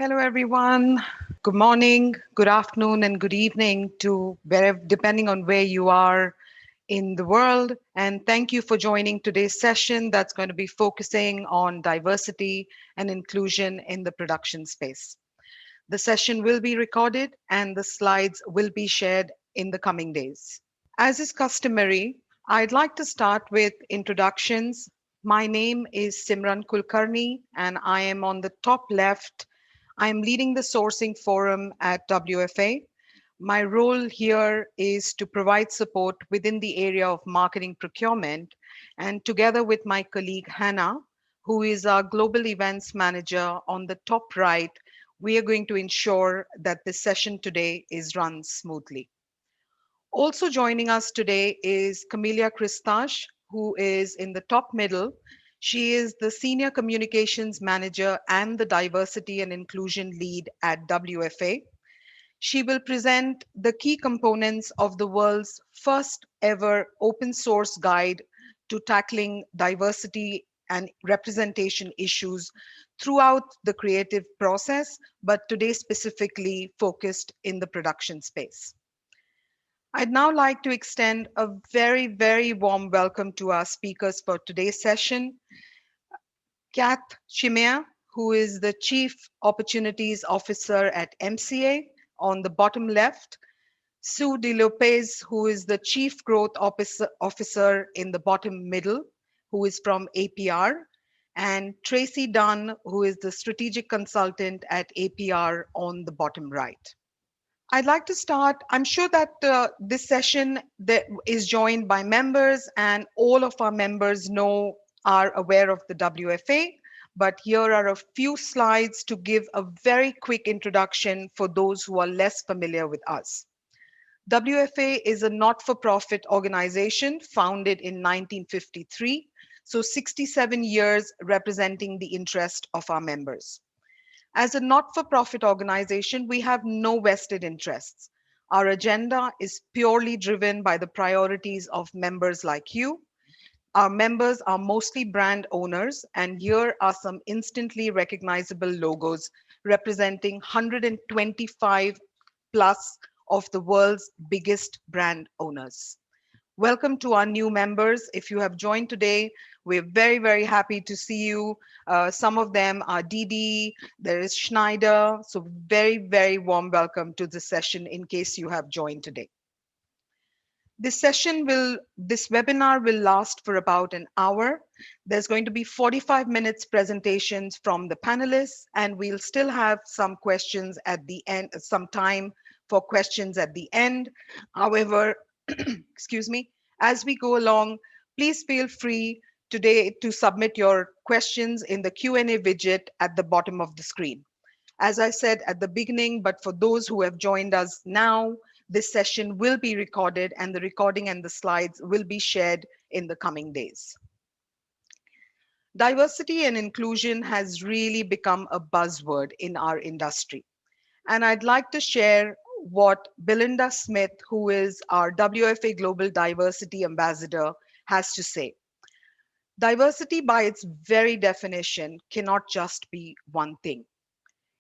Hello, everyone. Good morning, good afternoon, and good evening to wherever, depending on where you are in the world. And thank you for joining today's session that's going to be focusing on diversity and inclusion in the production space. The session will be recorded and the slides will be shared in the coming days. As is customary, I'd like to start with introductions. My name is Simran Kulkarni, and I am on the top left. I am leading the sourcing forum at WFA. My role here is to provide support within the area of marketing procurement, and together with my colleague Hannah, who is our global events manager on the top right, we are going to ensure that this session today is run smoothly. Also joining us today is Camelia Cristache, who is in the top middle. She is the Senior Communications Manager and the Diversity and Inclusion Lead at WFA. She will present the key components of the world's first ever open source guide to tackling diversity and representation issues throughout the creative process, but today specifically focused in the production space. I'd now like to extend a very, very warm welcome to our speakers for today's session. Kath Chimea, who is the Chief Opportunities Officer at MCA on the bottom left, Sue De Lopez, who is the Chief Growth Officer in the bottom middle, who is from APR, and Tracy Dunn, who is the Strategic Consultant at APR on the bottom right. I'd like to start. I'm sure that this session that is joined by members, and all of our members are aware of the WFA, but here are a few slides to give a very quick introduction for those who are less familiar with us. WFA is a not-for-profit organization founded in 1953, so 67 years representing the interest of our members. As a not-for-profit organization, we have no vested interests. Our agenda is purely driven by the priorities of members like you. Our members are mostly brand owners, and here are some instantly recognizable logos representing 125 plus of the world's biggest brand owners. Welcome to our new members. If you have joined today, we're very, very happy to see you. Some of them are Didi, there is Schneider. So very, very warm welcome to this session in case you have joined today. This webinar will last for about an hour. There's going to be 45 minutes presentations from the panelists, and we'll still have some questions at the end, some time for questions at the end. However, excuse me, as we go along, please feel free today to submit your questions in the Q&A widget at the bottom of the screen. As I said at the beginning, but for those who have joined us now, this session will be recorded, and the recording and the slides will be shared in the coming days. Diversity and inclusion has really become a buzzword in our industry. And I'd like to share what Belinda Smith, who is our WFA Global Diversity Ambassador, has to say. Diversity, by its very definition, cannot just be one thing.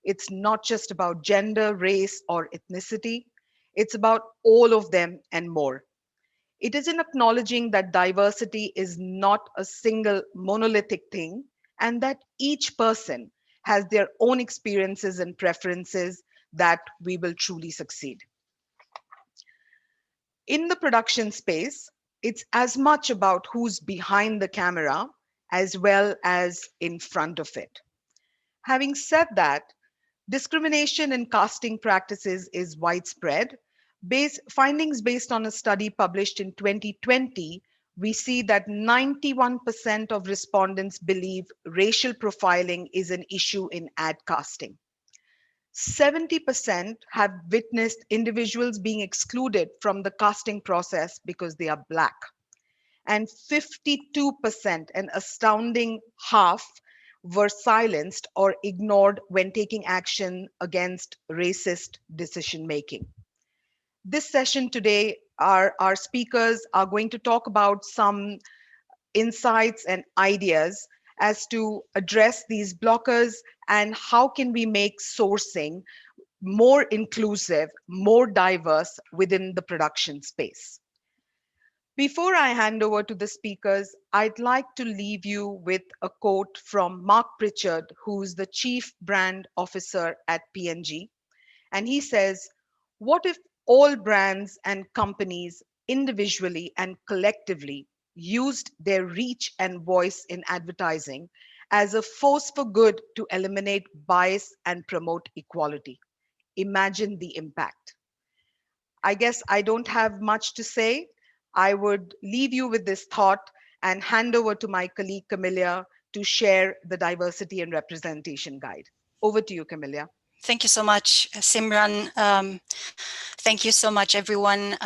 It's not just about gender, race, or ethnicity. It's about all of them and more. It is in acknowledging that diversity is not a single monolithic thing, and that each person has their own experiences and preferences that we will truly succeed. In the production space, it's as much about who's behind the camera as well as in front of it. Having said that, discrimination in casting practices is widespread. Findings based on a study published in 2020, we see that 91% of respondents believe racial profiling is an issue in ad casting. 70% have witnessed individuals being excluded from the casting process because they are Black. And 52%, an astounding half, were silenced or ignored when taking action against racist decision making. This session today, our speakers are going to talk about some insights and ideas as to address these blockers and how can we make sourcing more inclusive, more diverse within the production space. Before I hand over to the speakers, I'd like to leave you with a quote from Marc Pritchard, who's the Chief Brand Officer at P&G. And he says, what if all brands and companies individually and collectively used their reach and voice in advertising as a force for good to eliminate bias and promote equality? Imagine the impact. I guess I don't have much to say. I would leave you with this thought and hand over to my colleague Camelia to share the diversity and representation guide. Over to you, Camelia. Thank you so much, Simran. Thank you so much, everyone.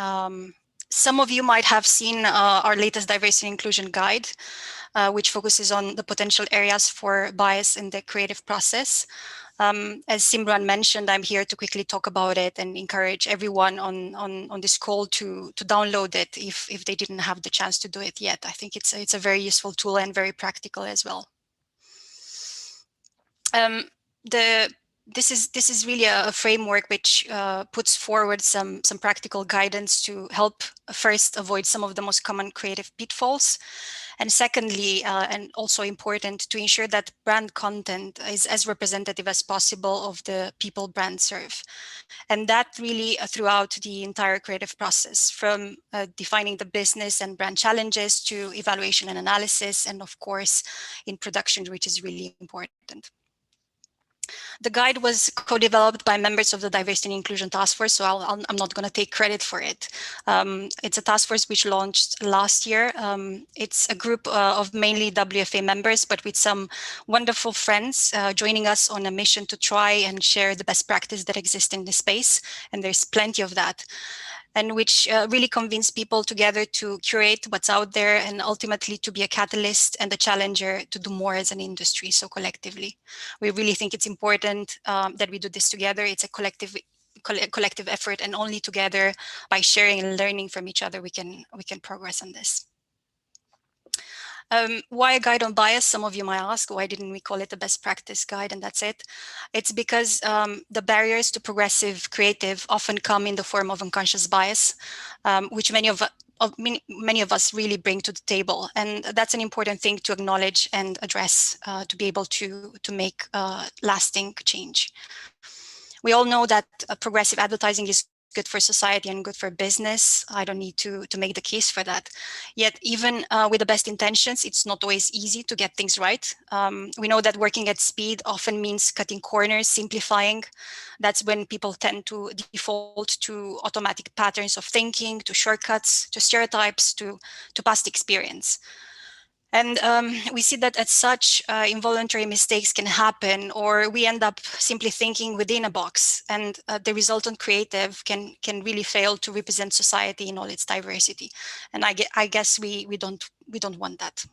Some of you might have seen our latest diversity and inclusion guide, which focuses on the potential areas for bias in the creative process. As Simran mentioned, I'm here to quickly talk about it and encourage everyone on this call to download it if they didn't have the chance to do it yet. I think it's a very useful tool and very practical as well. The this is really a framework which puts forward some practical guidance to help first avoid some of the most common creative pitfalls, and secondly, and also important, to ensure that brand content is as representative as possible of the people brands serve. And that really throughout the entire creative process, from defining the business and brand challenges to evaluation and analysis, and of course in production, which is really important. The guide was co-developed by members of the Diversity and Inclusion Task Force, so I'm not going to take credit for it. It's a task force which launched last year. It's a group of mainly WFA members, but with some wonderful friends joining us on a mission to try and share the best practice that exists in this space, and there's plenty of that, and which really convince people together to curate what's out there and ultimately to be a catalyst and a challenger to do more as an industry, so collectively. We really think it's important that we do this together. It's a collective effort, and only together, by sharing and learning from each other, we can progress on this. Why a guide on bias? Some of you might ask, why didn't we call it a best practice guide and that's it? It's because the barriers to progressive creative often come in the form of unconscious bias, which many of us really bring to the table. And that's an important thing to acknowledge and address to be able to make lasting change. We all know that progressive advertising is good for society and good for business. I don't need to make the case for that. Yet even with the best intentions, it's not always easy to get things right. We know that working at speed often means cutting corners, simplifying. That's when people tend to default to automatic patterns of thinking, to shortcuts, to stereotypes, to past experience. And we see that as such, involuntary mistakes can happen, or we end up simply thinking within a box, and the resultant creative can really fail to represent society in all its diversity. And I guess we don't want that.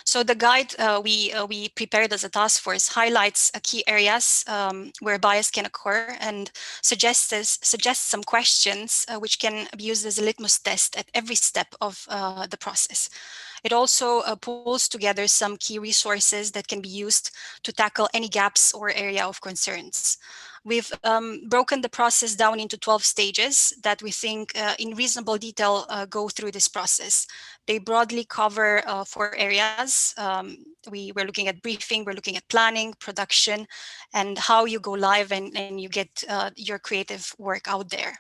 So the guide we prepared as a task force highlights key areas where bias can occur, and suggests some questions which can be used as a litmus test at every step of the process. It also pulls together some key resources that can be used to tackle any gaps or area of concerns. We've broken the process down into 12 stages that we think in reasonable detail go through this process. They broadly cover 4 areas. We're looking at briefing, we're looking at planning, production, and how you go live and you get your creative work out there.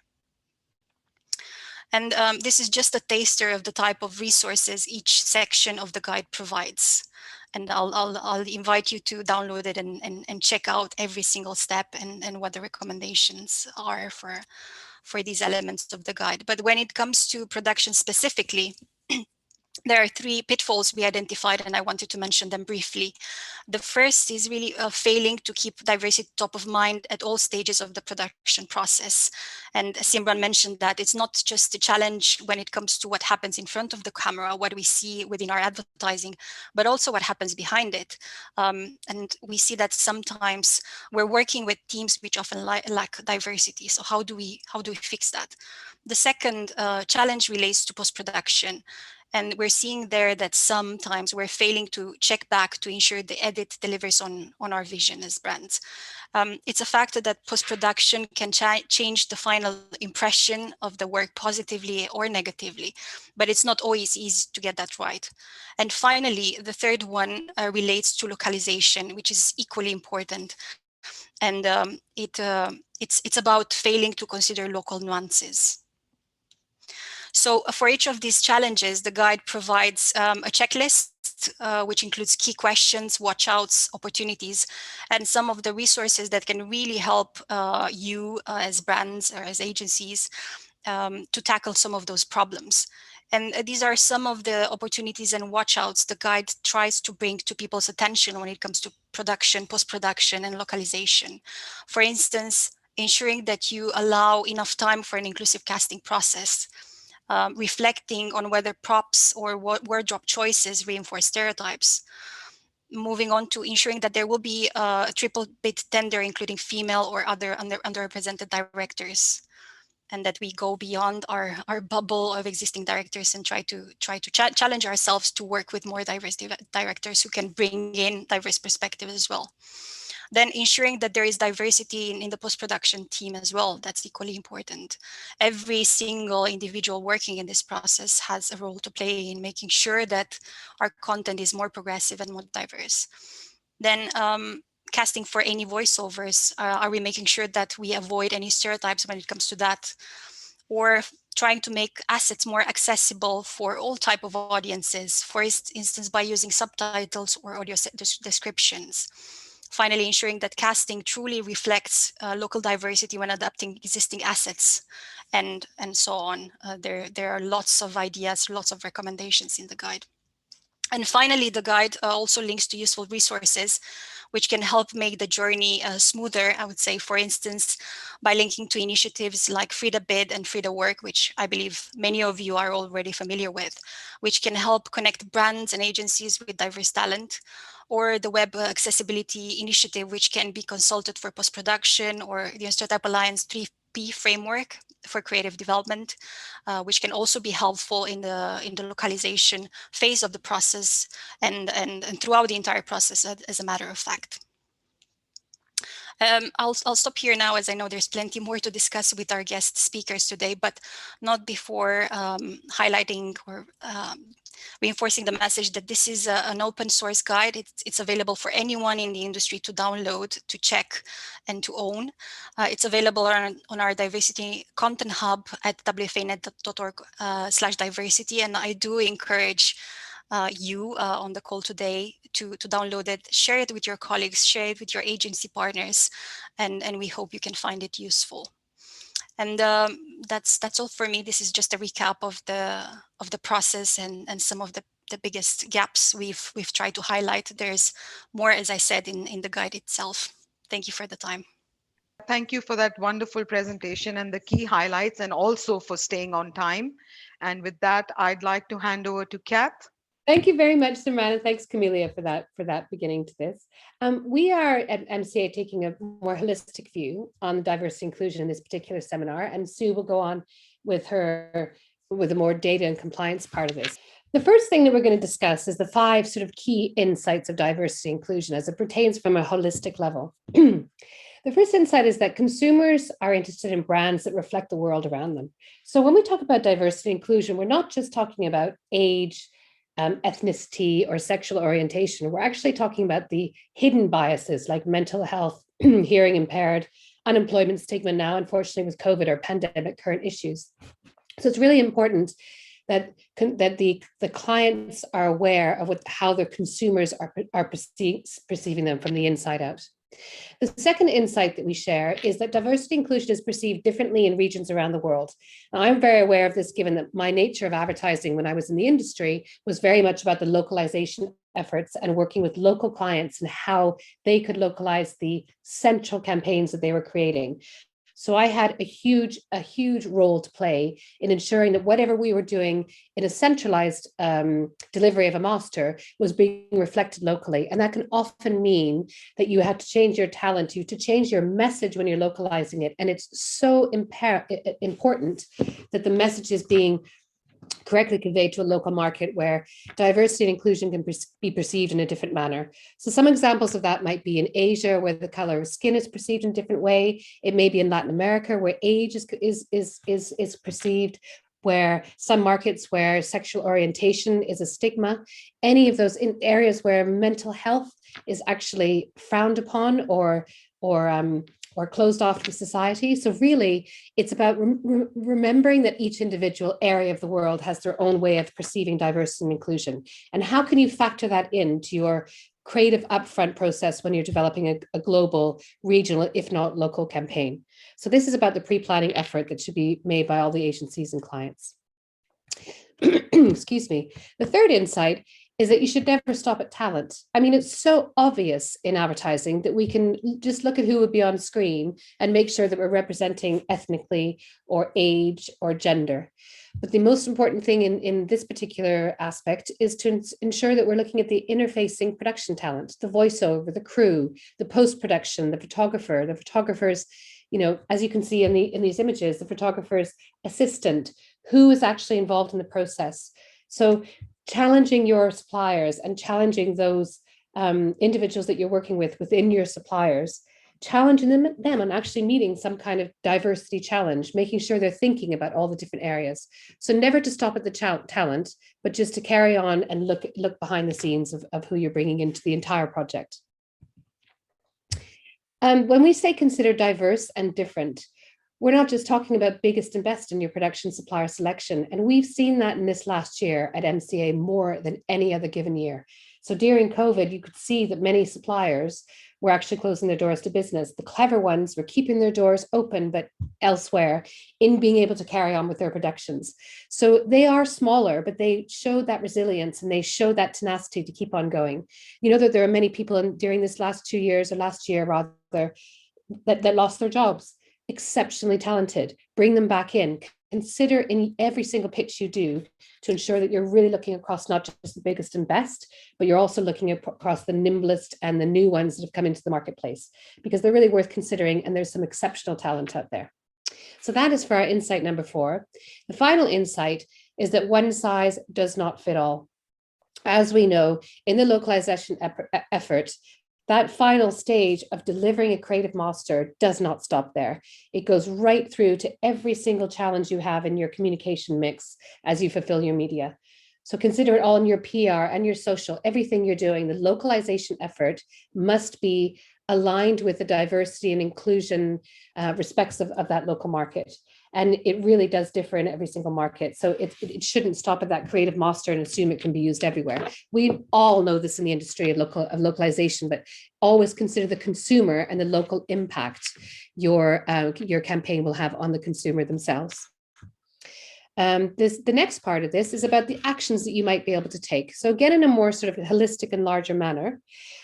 And this is just a taster of the type of resources each section of the guide provides. And I'll invite you to download it and check out every single step and what the recommendations are for these elements of the guide. But when it comes to production specifically, there are 3 pitfalls we identified, and I wanted to mention them briefly. The first is really failing to keep diversity top of mind at all stages of the production process. And Simran mentioned that it's not just a challenge when it comes to what happens in front of the camera, what we see within our advertising, but also what happens behind it. And we see that sometimes we're working with teams which often lack diversity. So how do we fix that? The second challenge relates to post-production. And we're seeing there that sometimes we're failing to check back to ensure the edit delivers on our vision as brands. It's a factor that post-production can change the final impression of the work positively or negatively, but it's not always easy to get that right. And finally, the third one relates to localization, which is equally important. And it's about failing to consider local nuances. So for each of these challenges, the guide provides a checklist, which includes key questions, watch outs, opportunities, and some of the resources that can really help you as brands or as agencies to tackle some of those problems. And these are some of the opportunities and watch outs the guide tries to bring to people's attention when it comes to production, post-production, and localization. For instance, ensuring that you allow enough time for an inclusive casting process, reflecting on whether props or wardrobe choices reinforce stereotypes. Moving on to ensuring that there will be a triple bid tender, including female or other underrepresented directors, and that we go beyond our bubble of existing directors and try to challenge ourselves to work with more diverse directors who can bring in diverse perspectives as well. Then ensuring that there is diversity in the post-production team as well. That's equally important. Every single individual working in this process has a role to play in making sure that our content is more progressive and more diverse. Then casting for any voiceovers, are we making sure that we avoid any stereotypes when it comes to that? Or trying to make assets more accessible for all type of audiences, for instance, by using subtitles or audio descriptions. Finally, ensuring that casting truly reflects local diversity when adapting existing assets, and so on. There are lots of ideas, lots of recommendations in the guide. And finally, the guide also links to useful resources which can help make the journey smoother, I would say, for instance, by linking to initiatives like Free the Bid and Free the Work, which I believe many of you are already familiar with, which can help connect brands and agencies with diverse talent, or the Web Accessibility Initiative, which can be consulted for post-production, or the Startup Alliance 3P framework for creative development, which can also be helpful in the localization phase of the process and throughout the entire process, as a matter of fact. I'll stop here now, as I know there's plenty more to discuss with our guest speakers today, but not before highlighting or reinforcing the message that this is an open source guide. It's available for anyone in the industry to download, to check, and to own. It's available on our diversity content hub at wfanet.org/diversity, and I do encourage you on the call today to download it, share it with your colleagues, share it with your agency partners, and we hope you can find it useful. And that's all for me. This is just a recap of the process and some of the biggest gaps we've tried to highlight. There's more, as I said, in the guide itself. Thank you for the time. Thank you for that wonderful presentation and the key highlights, and also for staying on time. And with that, I'd like to hand over to Kath. Thank you very much, Simran, and thanks, Camelia, for that beginning to this. We are at MCA taking a more holistic view on diversity inclusion in this particular seminar, and Sue will go on with a more data and compliance part of this. The first thing that we're going to discuss is the 5 sort of key insights of diversity inclusion as it pertains from a holistic level. The first insight is that consumers are interested in brands that reflect the world around them. So when we talk about diversity inclusion, we're not just talking about age, ethnicity, or sexual orientation. We're actually talking about the hidden biases like mental health, hearing impaired, unemployment, stigma now, unfortunately, with COVID or pandemic current issues. So it's really important that the clients are aware of how their consumers are perceiving them from the inside out. The second insight that we share is that diversity inclusion is perceived differently in regions around the world. Now, I'm very aware of this, given that my nature of advertising when I was in the industry was very much about the localization efforts and working with local clients and how they could localize the central campaigns that they were creating. So I had a huge role to play in ensuring that whatever we were doing in a centralized delivery of a master was being reflected locally. And that can often mean that you have to change your talent, you have to change your message when you're localizing it. And it's so important that the message is being correctly conveyed to a local market where diversity and inclusion can be perceived in a different manner. So some examples of that might be in Asia, where the color of skin is perceived in a different way. It may be in Latin America, where age is perceived, where some markets where sexual orientation is a stigma, any of those in areas where mental health is actually frowned upon or closed off from society. So really, it's about remembering that each individual area of the world has their own way of perceiving diversity and inclusion. And how can you factor that into your creative upfront process when you're developing a global, regional, if not local campaign? So this is about the pre-planning effort that should be made by all the agencies and clients. Excuse me. The third insight is that you should never stop at talent. I mean, it's so obvious in advertising that we can just look at who would be on screen and make sure that we're representing ethnically or age or gender. But the most important thing in this particular aspect is to ensure that we're looking at the interfacing production talent, the voiceover, the crew, the post-production, the photographer's, you know, as you can see in these images, the photographer's assistant, who is actually involved in the process. So challenging your suppliers and challenging those individuals that you're working with within your suppliers, challenging them on actually meeting some kind of diversity challenge, making sure they're thinking about all the different areas. So never to stop at the talent, but just to carry on and look behind the scenes of who you're bringing into the entire project. When we say consider diverse and different, we're not just talking about biggest and best in your production supplier selection. And we've seen that in this last year at MCA more than any other given year. So during COVID, you could see that many suppliers were actually closing their doors to business. The clever ones were keeping their doors open, but elsewhere in being able to carry on with their productions. So they are smaller, but they showed that resilience and they showed that tenacity to keep on going. You know that there are many people during this last 2 years, or last year rather, that lost their jobs. Exceptionally talented, bring them back in. Consider in every single pitch you do to ensure that you're really looking across not just the biggest and best, but you're also looking across the nimblest and the new ones that have come into the marketplace, because they're really worth considering and there's some exceptional talent out there. So that is for our insight number 4. The final insight is that one size does not fit all. As we know, in the localization effort, that final stage of delivering a creative master does not stop there. It goes right through to every single challenge you have in your communication mix as you fulfill your media. So consider it all in your PR and your social, everything you're doing. The localization effort must be aligned with the diversity and inclusion respects of that local market. And it really does differ in every single market. So it shouldn't stop at that creative master and assume it can be used everywhere. We all know this in the industry of localization, but always consider the consumer and the local impact your campaign will have on the consumer themselves. The next part of this is about the actions that you might be able to take. So again, in a more sort of holistic and larger manner,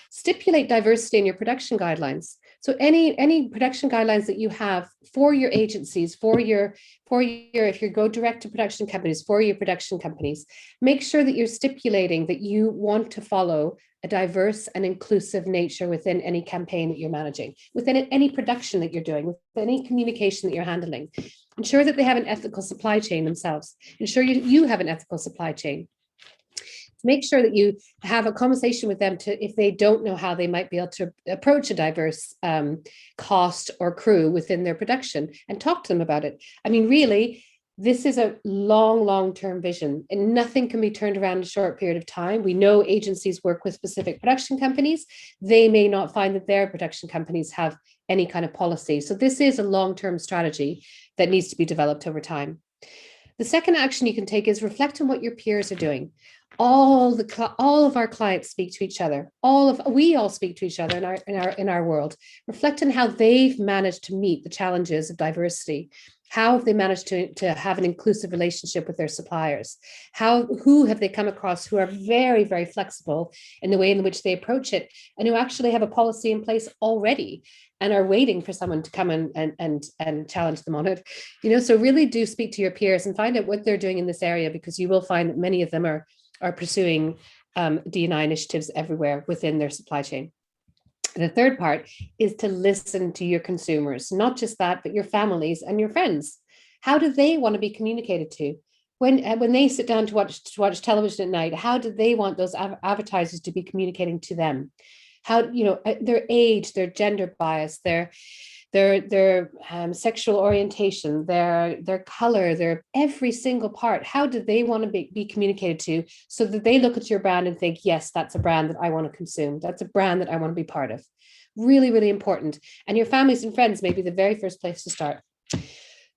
stipulate diversity in your production guidelines. So any production guidelines that you have for your agencies, for your if you go direct to production companies, for your production companies, make sure that you're stipulating that you want to follow a diverse and inclusive nature within any campaign that you're managing, within any production that you're doing, within any communication that you're handling. Ensure that they have an ethical supply chain themselves. Ensure you have an ethical supply chain. Make sure that you have a conversation with them to, if they don't know how they might be able to approach a diverse cost or crew within their production, and talk to them about it. I mean, really, this is a long-term vision, and nothing can be turned around in a short period of time. We know agencies work with specific production companies. They may not find that their production companies have any kind of policy. So this is a long-term strategy that needs to be developed over time. The second action you can take is reflect on what your peers are doing. All of our clients speak to each other. We all speak to each other in our world. Reflect on how they've managed to meet the challenges of diversity. How have they managed to have an inclusive relationship with their suppliers? Who have they come across who are very, very flexible in the way in which they approach it, and who actually have a policy in place already and are waiting for someone to come and challenge them on it. You know, so really do speak to your peers and find out what they're doing in this area, because you will find that many of them are pursuing D&I initiatives everywhere within their supply chain. The third part is to listen to your consumers, not just that, but your families and your friends. How do they want to be communicated to? when they sit down to watch television at night, how do they want those advertisers to be communicating to them? How, their age, their gender bias, their sexual orientation, their color, their every single part. How do they want to be communicated to, so that they look at your brand and think, yes, that's a brand that I want to consume. That's a brand that I want to be part of. Really, really important. And your families and friends may be the very first place to start.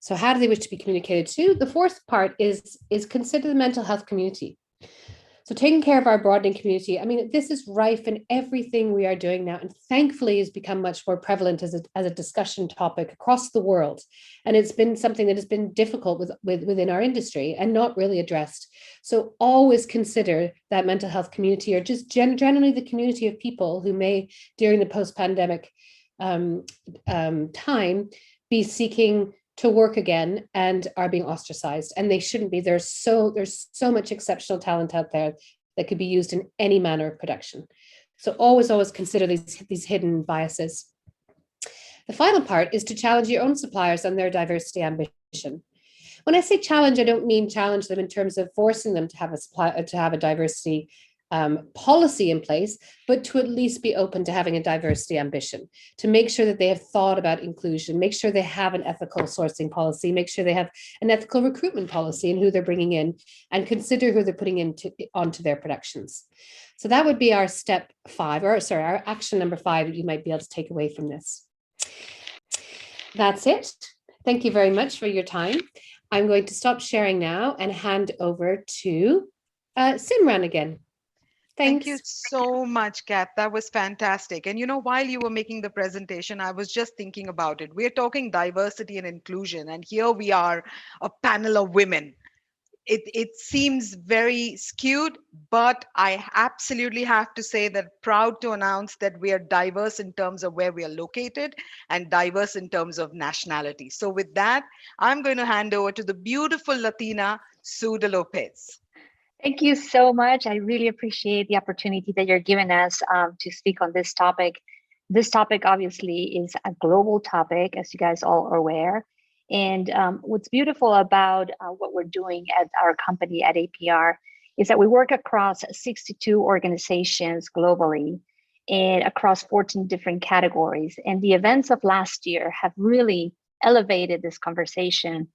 So how do they wish to be communicated to? The fourth part is consider the mental health community. So taking care of our broadening community, I mean, this is rife in everything we are doing now, and thankfully has become much more prevalent as a discussion topic across the world. And it's been something that has been difficult within our industry and not really addressed. So always consider that mental health community, or just generally the community of people who may, during the post-pandemic time, be seeking to work again and are being ostracized, and they shouldn't be. There's so much exceptional talent out there that could be used in any manner of production. So always consider these hidden biases. The final part is to challenge your own suppliers on their diversity ambition. When I say challenge, I don't mean challenge them in terms of forcing them to have a diversity policy in place, but to at least be open to having a diversity ambition, to make sure that they have thought about inclusion, make sure they have an ethical sourcing policy, make sure they have an ethical recruitment policy and who they're bringing in, and consider who they're putting onto their productions. So that would be our step 5, or sorry, our action number 5 that you might be able to take away from this. That's it. Thank you very much for your time. I'm going to stop sharing now and hand over to Simran again. Thanks. Thank you so much, Kat. That was fantastic. And while you were making the presentation, I was just thinking about it. We're talking diversity and inclusion, and here we are, a panel of women. It seems very skewed, but I absolutely have to say that proud to announce that we are diverse in terms of where we are located and diverse in terms of nationality. So with that, I'm going to hand over to the beautiful Latina, Suda Lopez. Thank you so much. I really appreciate the opportunity that you're giving us to speak on this topic. This topic obviously is a global topic, as you guys all are aware. And what's beautiful about what we're doing at our company at APR is that we work across 62 organizations globally and across 14 different categories. And the events of last year have really elevated this conversation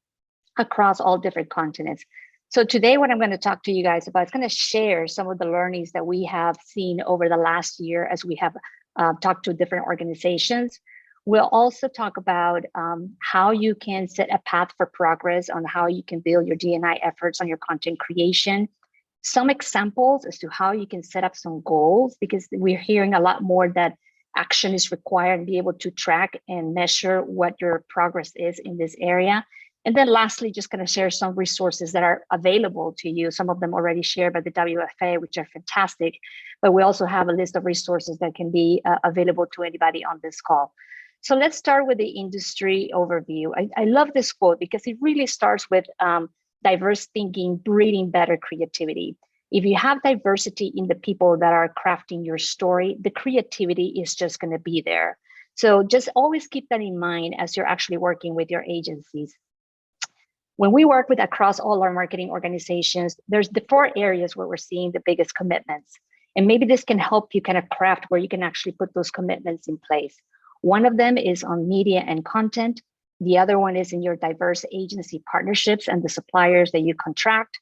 across all different continents. So today, what I'm going to talk to you guys about is going to share some of the learnings that we have seen over the last year as we have talked to different organizations. We'll also talk about how you can set a path for progress on how you can build your D&I efforts on your content creation. Some examples as to how you can set up some goals, because we're hearing a lot more that action is required and be able to track and measure what your progress is in this area. And then lastly, just going to share some resources that are available to you. Some of them already shared by the WFA, which are fantastic, but we also have a list of resources that can be available to anybody on this call. So let's start with the industry overview. I love this quote because it really starts with diverse thinking, breeding better creativity. If you have diversity in the people that are crafting your story, the creativity is just going to be there. So just always keep that in mind as you're actually working with your agencies. When we work with across all our marketing organizations, there's the 4 areas where we're seeing the biggest commitments. And maybe this can help you kind of craft where you can actually put those commitments in place. One of them is on media and content. The other one is in your diverse agency partnerships and the suppliers that you contract.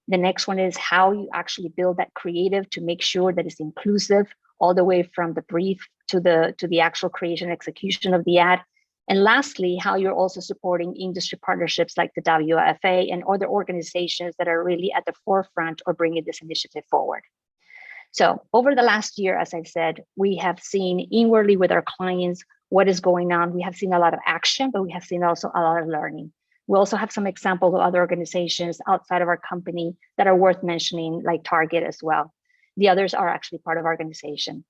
The next one is how you actually build that creative to make sure that it's inclusive all the way from the brief to the actual creation and execution of the ad. And lastly, how you're also supporting industry partnerships like the WFA and other organizations that are really at the forefront or bringing this initiative forward. So over the last year, as I've said, we have seen inwardly with our clients what is going on. We have seen a lot of action, but we have seen also a lot of learning. We also have some examples of other organizations outside of our company that are worth mentioning, like Target as well. The others are actually part of our organization.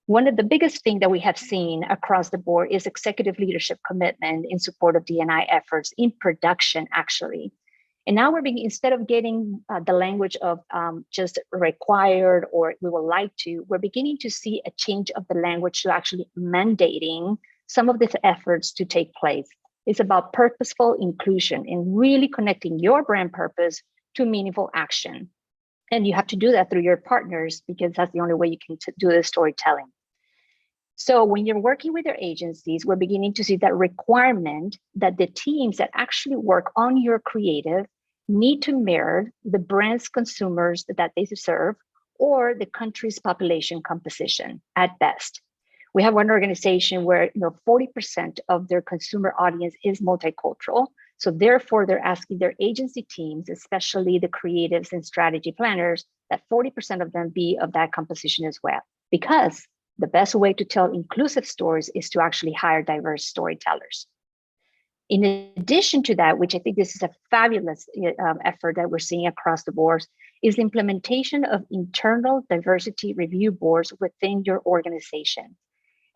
One of the biggest things that we have seen across the board is executive leadership commitment in support of D&I efforts in production, actually. And now we're instead of getting the language of just required or we would like to, we're beginning to see a change of the language to actually mandating some of these efforts to take place. It's about purposeful inclusion and really connecting your brand purpose to meaningful action. And you have to do that through your partners because that's the only way you can do the storytelling. So when you're working with your agencies, we're beginning to see that requirement that the teams that actually work on your creative need to mirror the brand's consumers that they serve or the country's population composition at best. We have one organization where 40% of their consumer audience is multicultural. So therefore, they're asking their agency teams, especially the creatives and strategy planners, that 40% of them be of that composition as well. Because the best way to tell inclusive stories is to actually hire diverse storytellers. In addition to that, which I think this is a fabulous effort that we're seeing across the board, is the implementation of internal diversity review boards within your organization.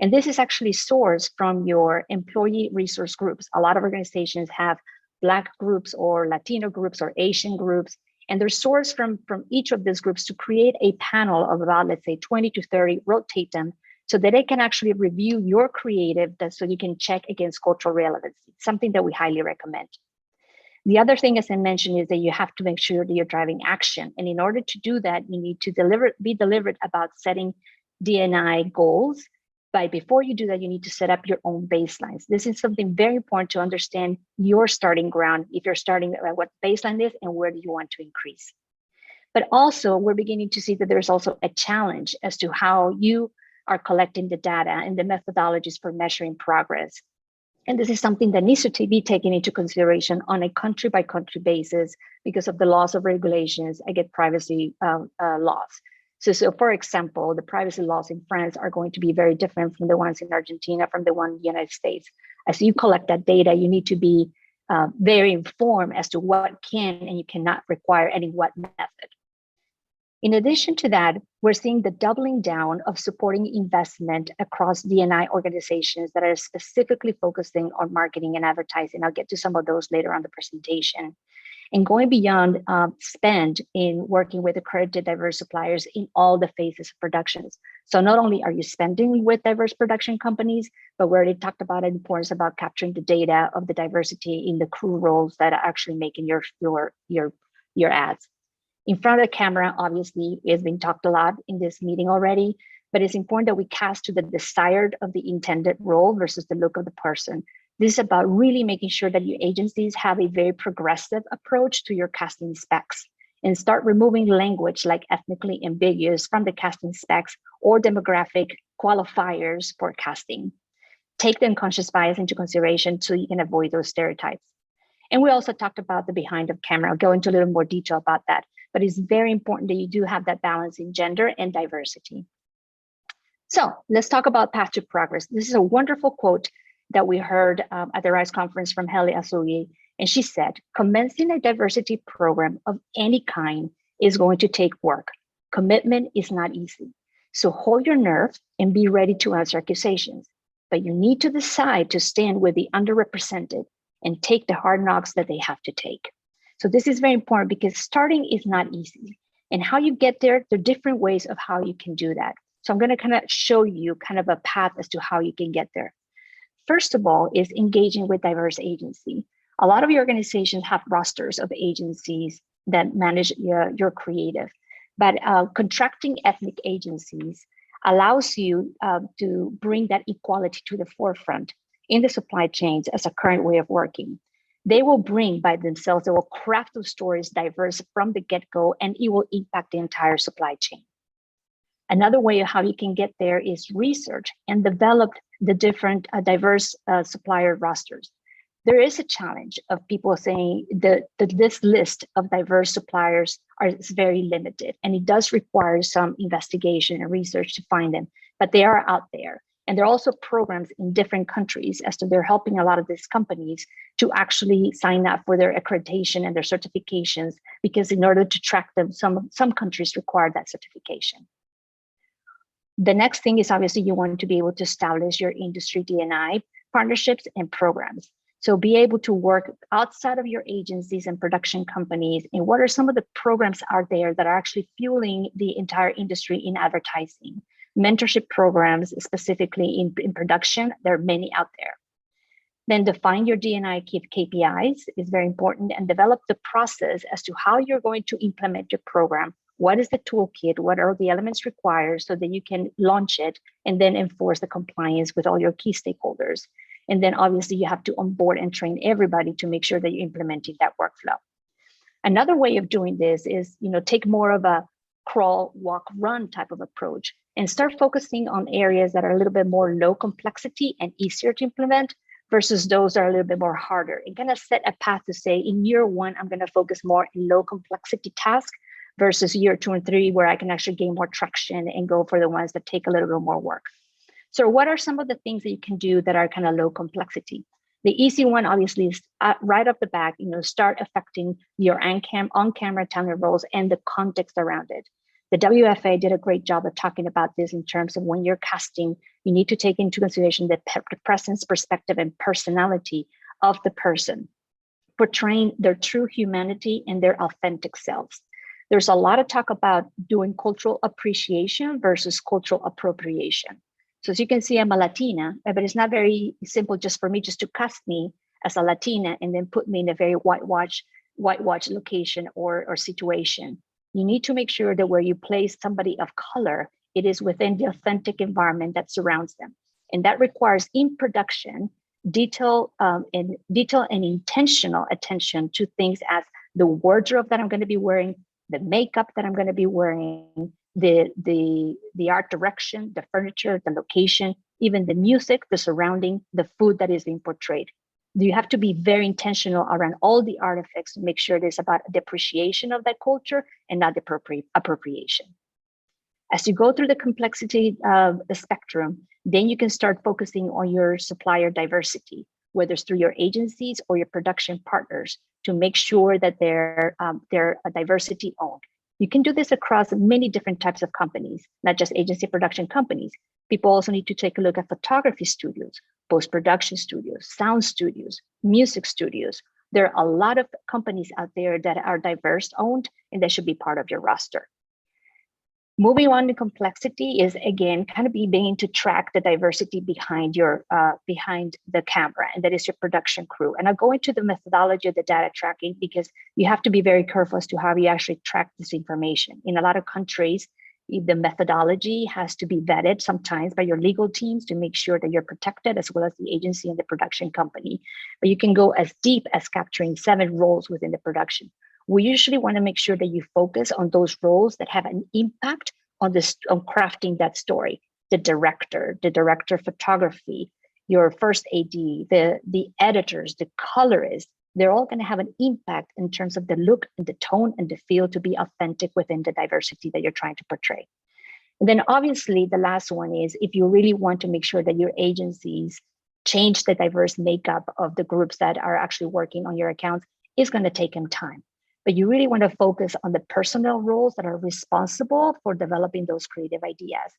And this is actually sourced from your employee resource groups. A lot of organizations have Black groups or Latino groups or Asian groups, and they're sourced from each of these groups to create a panel of about, let's say, 20 to 30, rotate them, so that they can actually review your creative so you can check against cultural relevancy, something that we highly recommend. The other thing, as I mentioned, is that you have to make sure that you're driving action. And in order to do that, you need to be deliberate about setting D&I goals. But before you do that, you need to set up your own baselines. This is something very important to understand your starting ground. If you're starting at what baseline is and where do you want to increase. But also we're beginning to see that there's also a challenge as to how you are collecting the data and the methodologies for measuring progress. And this is something that needs to be taken into consideration on a country by country basis because of the laws of regulations against privacy laws. So for example, the privacy laws in France are going to be very different from the ones in Argentina, from the one in the United States. As you collect that data, you need to be very informed as to what can and you cannot require and in what method. In addition to that, we're seeing the doubling down of supporting investment across D&I organizations that are specifically focusing on marketing and advertising. I'll get to some of those later on the presentation. And going beyond spend in working with accredited diverse suppliers in all the phases of productions. So not only are you spending with diverse production companies, but we already talked about the importance about capturing the data of the diversity in the crew roles that are actually making your ads. In front of the camera, obviously, has been talked a lot in this meeting already, but it's important that we cast to the desired of the intended role versus the look of the person. This is about really making sure that your agencies have a very progressive approach to your casting specs and start removing language like ethnically ambiguous from the casting specs or demographic qualifiers for casting. Take the unconscious bias into consideration so you can avoid those stereotypes. And we also talked about the behind of camera. I'll go into a little more detail about that, but it's very important that you do have that balance in gender and diversity. So let's talk about path to progress. This is a wonderful quote that we heard at the RISE conference from Heli Azoui. And she said, commencing a diversity program of any kind is going to take work. Commitment is not easy. So hold your nerve and be ready to answer accusations. But you need to decide to stand with the underrepresented and take the hard knocks that they have to take. So this is very important because starting is not easy. And how you get there, there are different ways of how you can do that. So I'm going to kind of show you kind of a path as to how you can get there. First of all is engaging with diverse agency. A lot of your organizations have rosters of agencies that manage your creative, but contracting ethnic agencies allows you to bring that equality to the forefront in the supply chains as a current way of working. They will bring by themselves, they will craft those stories diverse from the get-go, and it will impact the entire supply chain. Another way of how you can get there is research and develop the different diverse supplier rosters. There is a challenge of people saying that this list of diverse suppliers is very limited, and it does require some investigation and research to find them, but they are out there. And there are also programs in different countries as to they're helping a lot of these companies to actually sign up for their accreditation and their certifications, because in order to track them, some countries require that certification. The next thing is obviously you want to be able to establish your industry D&I partnerships and programs. So be able to work outside of your agencies and production companies, and what are some of the programs out there that are actually fueling the entire industry in advertising. Mentorship programs, specifically in production, there are many out there. Then define your D&I KPIs is very important, and develop the process as to how you're going to implement your program. What is the toolkit? What are the elements required so that you can launch it and then enforce the compliance with all your key stakeholders? And then obviously you have to onboard and train everybody to make sure that you're implementing that workflow. Another way of doing this is, take more of a crawl, walk, run type of approach and start focusing on areas that are a little bit more low complexity and easier to implement versus those that are a little bit more harder. And kind of set a path to say, in year one, I'm going to focus more in low complexity tasks versus year 2 and 3, where I can actually gain more traction and go for the ones that take a little bit more work. So what are some of the things that you can do that are kind of low complexity? The easy one, obviously, is right off the bat, start affecting your on-camera talent roles and the context around it. The WFA did a great job of talking about this in terms of when you're casting, you need to take into consideration the presence, perspective, and personality of the person, portraying their true humanity and their authentic selves. There's a lot of talk about doing cultural appreciation versus cultural appropriation. So as you can see, I'm a Latina, but it's not very simple just for me just to cast me as a Latina and then put me in a very whitewash location or situation. You need to make sure that where you place somebody of color, it is within the authentic environment that surrounds them. And that requires in production, detail and intentional attention to things as the wardrobe that I'm going to be wearing, the makeup that I'm going to be wearing, the art direction, the furniture, the location, even the music, the surrounding, the food that is being portrayed. You have to be very intentional around all the artifacts to make sure there's about the appreciation of that culture and not the appropriation. As you go through the complexity of the spectrum, then you can start focusing on your supplier diversity, whether it's through your agencies or your production partners, to make sure that they're diversity owned. You can do this across many different types of companies, not just agency production companies. People also need to take a look at photography studios, post-production studios, sound studios, music studios. There are a lot of companies out there that are diverse owned, and they should be part of your roster. Moving on to complexity is, again, kind of beginning to track the diversity behind behind the camera, and that is your production crew. And I'll go into the methodology of the data tracking because you have to be very careful as to how you actually track this information. In a lot of countries, the methodology has to be vetted sometimes by your legal teams to make sure that you're protected, as well as the agency and the production company. But you can go as deep as capturing 7 roles within the production. We usually want to make sure that you focus on those roles that have an impact on crafting that story. The director of photography, your first AD, the editors, the colorists, they're all going to have an impact in terms of the look and the tone and the feel to be authentic within the diversity that you're trying to portray. And then obviously the last one is, if you really want to make sure that your agencies change the diverse makeup of the groups that are actually working on your accounts, it's going to take them time. But you really want to focus on the personnel roles that are responsible for developing those creative ideas.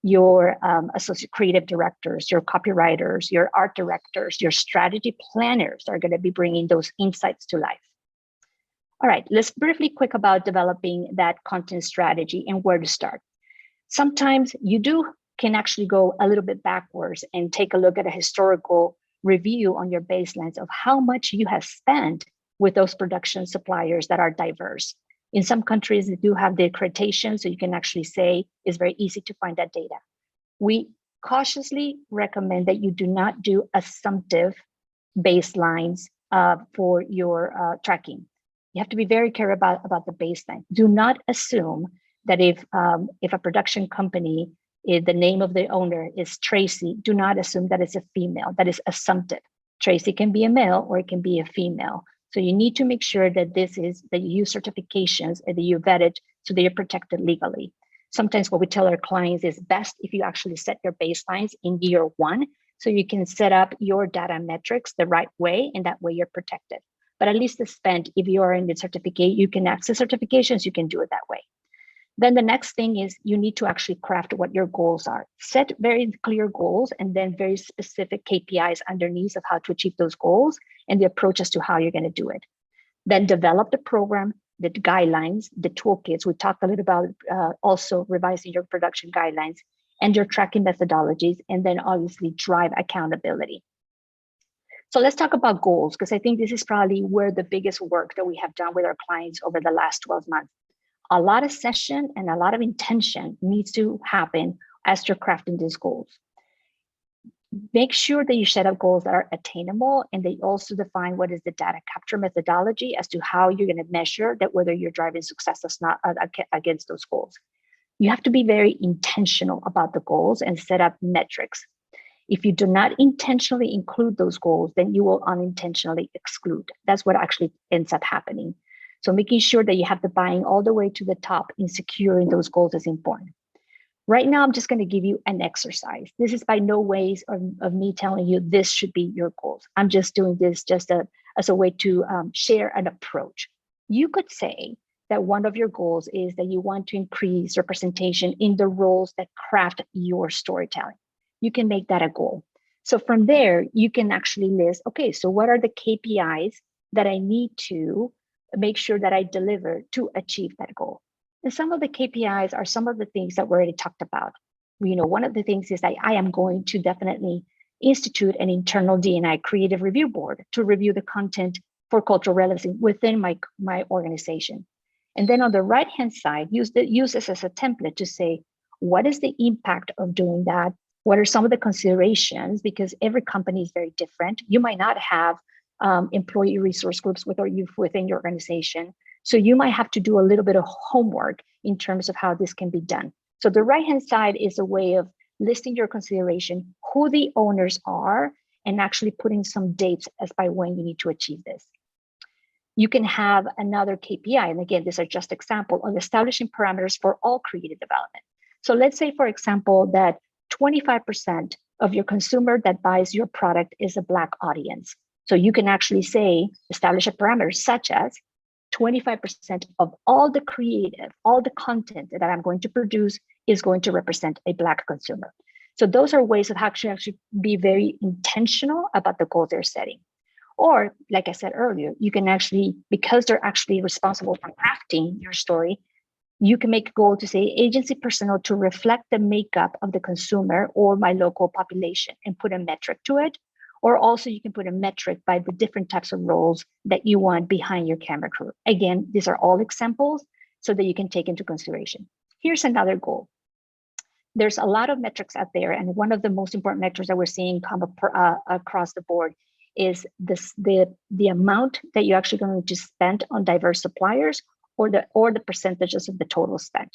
Your associate creative directors, your copywriters, your art directors, your strategy planners are going to be bringing those insights to life. All right, let's briefly quick about developing that content strategy and where to start. Sometimes you can actually go a little bit backwards and take a look at a historical review on your baselines of how much you have spent with those production suppliers that are diverse. In some countries, they do have the accreditation, so you can actually say it's very easy to find that data. We cautiously recommend that you do not do assumptive baselines for your tracking. You have to be very careful about the baseline. Do not assume that if a production company, the name of the owner is Tracy, do not assume that it's a female. That is assumptive. Tracy can be a male or it can be a female. So you need to make sure that that you use certifications and that you vet it so that you're protected legally. Sometimes what we tell our clients is best if you actually set your baselines in year 1, so you can set up your data metrics the right way, and that way you're protected. But at least the spend, if you are in the certificate, you can access certifications, you can do it that way. Then the next thing is you need to actually craft what your goals are. Set very clear goals and then very specific KPIs underneath of how to achieve those goals and the approach as to how you're going to do it. Then develop the program, the guidelines, the toolkits. We talked a little about also revising your production guidelines and your tracking methodologies, and then obviously drive accountability. So let's talk about goals, because I think this is probably where the biggest work that we have done with our clients over the last 12 months. A lot of session and a lot of intention needs to happen as you're crafting these goals. Make sure that you set up goals that are attainable, and they also define what is the data capture methodology as to how you're going to measure that whether you're driving success or not against those goals. You have to be very intentional about the goals and set up metrics. If you do not intentionally include those goals, then you will unintentionally exclude. That's what actually ends up happening. So making sure that you have the buy-in all the way to the top in securing those goals is important. Right now, I'm just going to give you an exercise. This is by no ways of me telling you this should be your goals. I'm just doing this just as a way to share an approach. You could say that one of your goals is that you want to increase representation in the roles that craft your storytelling. You can make that a goal. So from there, you can actually list, okay, so what are the KPIs that I need to make sure that I deliver to achieve that goal? And some of the KPIs are some of the things that we already talked about. One of the things is that I am going to definitely institute an internal D&I creative review board to review the content for cultural relevancy within my organization. And then on the right-hand side, use this as a template to say, what is the impact of doing that? What are some of the considerations? Because every company is very different. You might not have employee resource groups within your organization. So you might have to do a little bit of homework in terms of how this can be done. So the right-hand side is a way of listing your consideration, who the owners are, and actually putting some dates as by when you need to achieve this. You can have another KPI, and again, these are just examples of establishing parameters for all creative development. So let's say, for example, that 25% of your consumer that buys your product is a Black audience. So you can actually say, establish a parameter such as 25% of all the creative, all the content that I'm going to produce is going to represent a Black consumer. So those are ways of actually be very intentional about the goals they're setting. Or, like I said earlier, you can actually, because they're actually responsible for crafting your story, you can make a goal to say agency personnel to reflect the makeup of the consumer or my local population and put a metric to it. Or also you can put a metric by the different types of roles that you want behind your camera crew. Again, these are all examples so that you can take into consideration. Here's another goal. There's a lot of metrics out there, and one of the most important metrics that we're seeing come across the board is the amount that you're actually going to spend on diverse suppliers or the percentages of the total spend.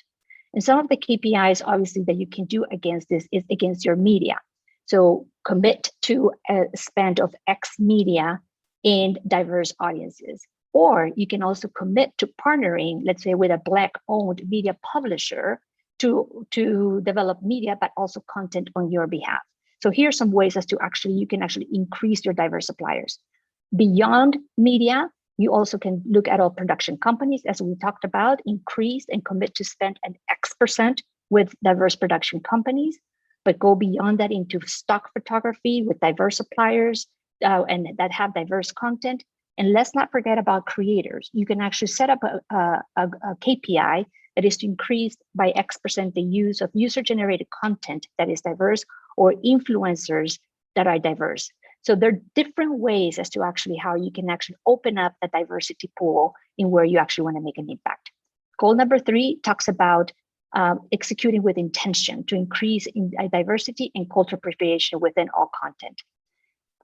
And some of the KPIs, obviously, that you can do against this is against your media. So commit to a spend of X media in diverse audiences. Or you can also commit to partnering, let's say, with a Black-owned media publisher to develop media, but also content on your behalf. So here are some ways as to you can actually increase your diverse suppliers. Beyond media, you also can look at all production companies, as we talked about, increase and commit to spend an X% with diverse production companies, but go beyond that into stock photography with diverse suppliers and that have diverse content. And let's not forget about creators. You can actually set up a KPI that is to increase by X% the use of user-generated content that is diverse or influencers that are diverse. So there are different ways as to actually how you can actually open up the diversity pool in where you actually want to make an impact. Goal number 3 talks about executing with intention to increase in diversity and cultural appropriation within all content.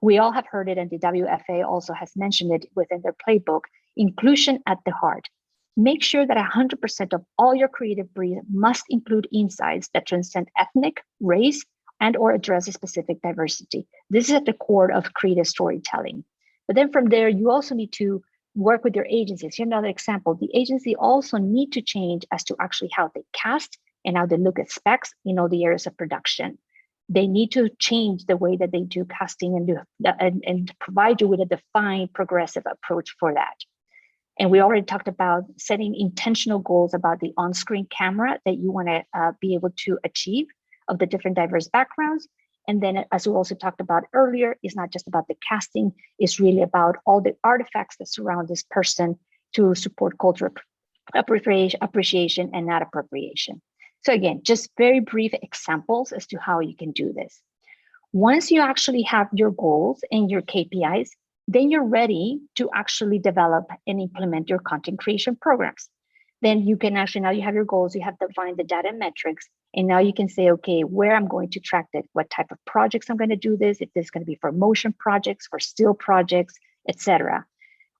We all have heard it, and the WFA also has mentioned it within their playbook, inclusion at the heart. Make sure that 100% of all your creative brief must include insights that transcend ethnic, race, and or address a specific diversity. This is at the core of creative storytelling. But then from there, you also need to work with your agencies. Here's another example. The agency also need to change as to actually how they cast and how they look at specs in all the areas of production. They need to change the way that they do casting and provide you with a defined progressive approach for that. And we already talked about setting intentional goals about the on-screen camera that you want to be able to achieve of the different diverse backgrounds. And then, as we also talked about earlier, it's not just about the casting, it's really about all the artifacts that surround this person to support cultural appreciation and not appropriation. So again, just very brief examples as to how you can do this. Once you actually have your goals and your KPIs, then you're ready to actually develop and implement your content creation programs. Then you can actually, now you have your goals, you have defined the data metrics, and now you can say, okay, where I'm going to track that, what type of projects I'm going to do this, if this is going to be for motion projects, for still projects, etc.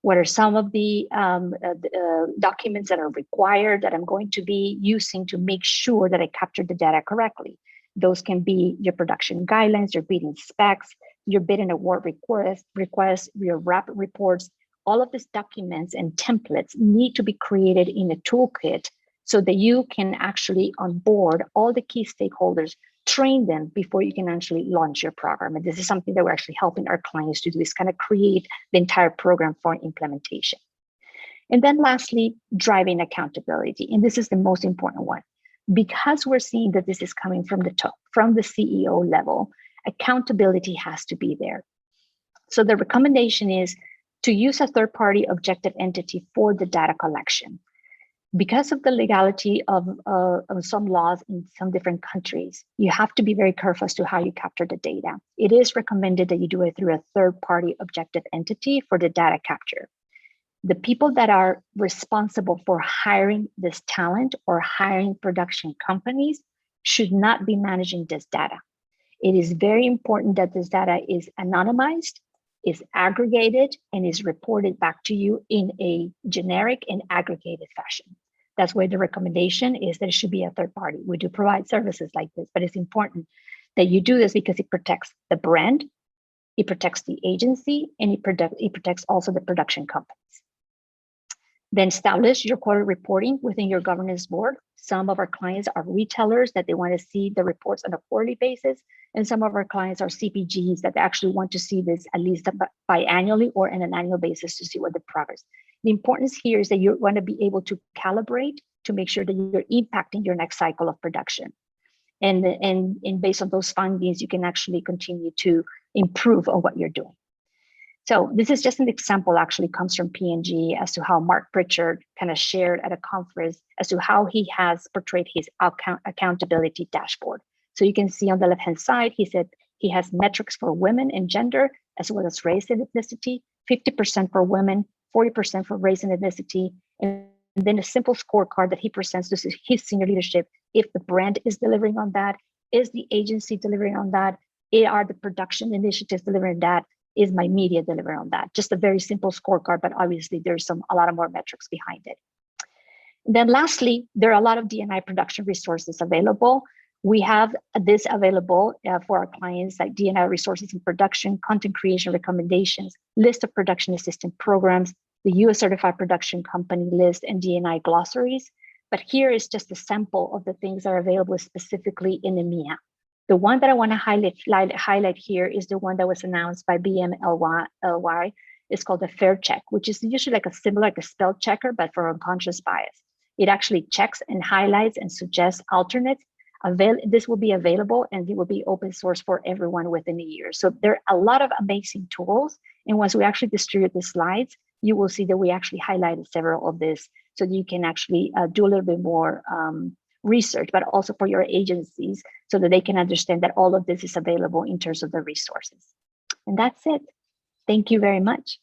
What are some of the documents that are required that I'm going to be using to make sure that I capture the data correctly? Those can be your production guidelines, your bidding specs, your bid and award requests, your RAP reports. All of these documents and templates need to be created in a toolkit so that you can actually onboard all the key stakeholders, train them before you can actually launch your program. And this is something that we're actually helping our clients to do, is kind of create the entire program for implementation. And then lastly, driving accountability. And this is the most important one. Because we're seeing that this is coming from the top, from the CEO level, accountability has to be there. So the recommendation is to use a third-party objective entity for the data collection. Because of the legality of some laws in some different countries, you have to be very careful as to how you capture the data. It is recommended that you do it through a third-party objective entity for the data capture. The people that are responsible for hiring this talent or hiring production companies should not be managing this data. It is very important that this data is anonymized, is aggregated, and is reported back to you in a generic and aggregated fashion. That's why the recommendation is that it should be a third party. We do provide services like this, but it's important that you do this because it protects the brand, it protects the agency, and it protects also the production companies. Then establish your quarterly reporting within your governance board. Some of our clients are retailers that they want to see the reports on a quarterly basis. And some of our clients are CPGs that actually want to see this at least biannually or on an annual basis to see what the progress. The importance here is that you want to be able to calibrate to make sure that you're impacting your next cycle of production. And based on those findings, you can actually continue to improve on what you're doing. So this is just an example, actually comes from P&G, as to how Marc Pritchard kind of shared at a conference as to how he has portrayed his accountability dashboard. So you can see on the left-hand side, he said he has metrics for women and gender, as well as race and ethnicity, 50% for women, 40% for race and ethnicity, and then a simple scorecard that he presents to his senior leadership. If the brand is delivering on that, is the agency delivering on that, are the production initiatives delivering that, is my media delivering on that? Just a very simple scorecard, but obviously there's a lot of more metrics behind it. And then lastly, there are a lot of D&I production resources available. We have this available for our clients, like D&I resources in production, content creation recommendations, list of production assistant programs, the US Certified Production Company list, and D&I glossaries. But here is just a sample of the things that are available specifically in EMEA. The one that I want to highlight here is the one that was announced by BMLY. It's called the Fair Check, which is usually like a similar, like a spell checker, but for unconscious bias. It actually checks and highlights and suggests alternates. This will be available and it will be open source for everyone within a year. So there are a lot of amazing tools. And once we actually distribute the slides, you will see that we actually highlighted several of this so that you can actually do a little bit more research, but also for your agencies so that they can understand that all of this is available in terms of the resources. And that's it. Thank you very much.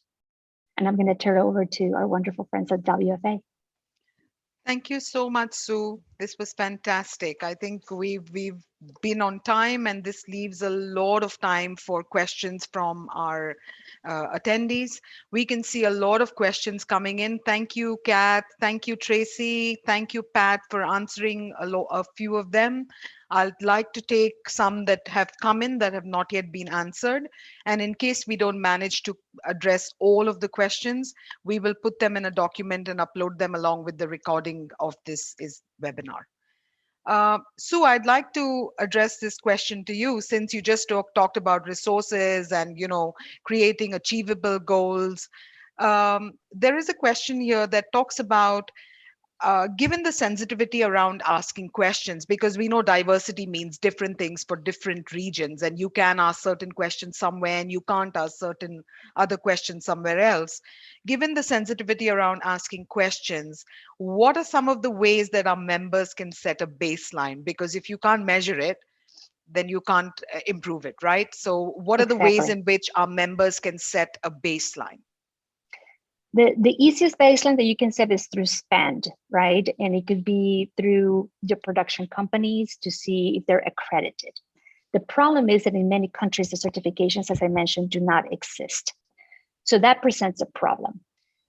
And I'm going to turn it over to our wonderful friends at WFA. Thank you so much, Sue. This was fantastic. I think we've been on time, and this leaves a lot of time for questions from our attendees. We can see a lot of questions coming in. Thank you, Kat. Thank you, Tracy. Thank you, Pat, for answering a few of them. I'd like to take some that have come in that have not yet been answered. And in case we don't manage to address all of the questions, we will put them in a document and upload them along with the recording of this webinar. Sue, I'd like to address this question to you, since you just talked about resources and, creating achievable goals. There is a question here that talks about, given the sensitivity around asking questions, because we know diversity means different things for different regions, and you can ask certain questions somewhere and you can't ask certain other questions somewhere else. Given the sensitivity around asking questions, what are some of the ways that our members can set a baseline? Because if you can't measure it, then you can't improve it, right? So what are the ways Exactly. in which our members can set a baseline? The easiest baseline that you can set is through spend, right? And it could be through your production companies to see if they're accredited. The problem is that in many countries, the certifications, as I mentioned, do not exist. So that presents a problem.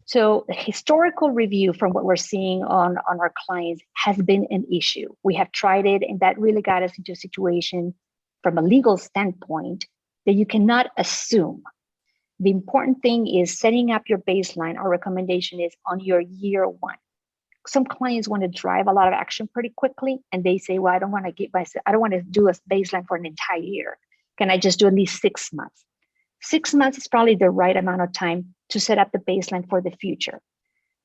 So the historical review from what we're seeing on our clients has been an issue. We have tried it, and that really got us into a situation from a legal standpoint that you cannot assume. The important thing is setting up your baseline. Our recommendation is on your year one. Some clients want to drive a lot of action pretty quickly, and they say, well, I don't want to do a baseline for an entire year. Can I just do at least 6 months? 6 months is probably the right amount of time to set up the baseline for the future.